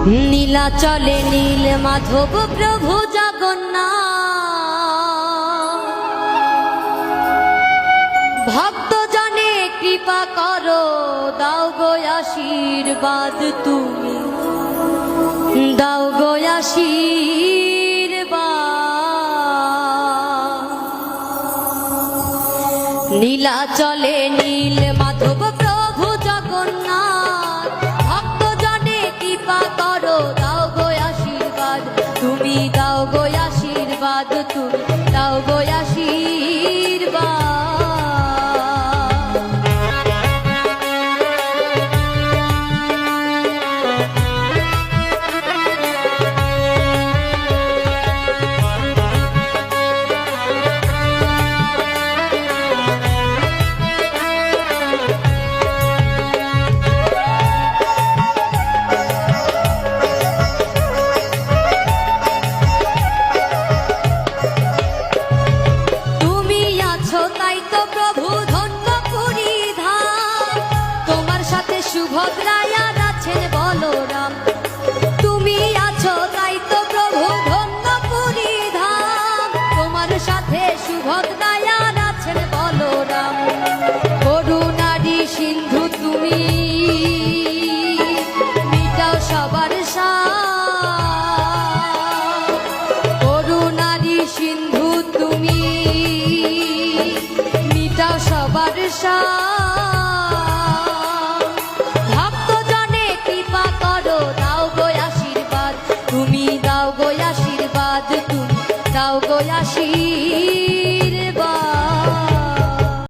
নীলাচলে নীল মাধব প্রভু জগন্নাথ, ভক্ত জনে কৃপা করো, দাও গো আশীর্বাদ, তুমি দাও গো আশীর্বাদ। নীলাচলে নীল মাধব প্রভু জগন্নাথ, ভক্ত জনে কৃপা করো, দাও গো আশীর্বাদ, তুমি দাও গো আশীর্বাদ, তুমি দাও গো আশীর্বাদ। সুভদ্রায়া আছেন বলরাম, তুমি আছো তাই তো প্রভু ধন্য পুরী ধাম, তোমার সাথে সুভদ্রায়া আছেন বলরাম। করুণারি সিন্ধু তুমি, মিটাও সবার সাথ, করুণারি সিন্ধু তুমি, মিটাও সবার সাথ। তুমি দাও গো আশীর্বাদ, তুমি দাও গো আশীর্বাদ।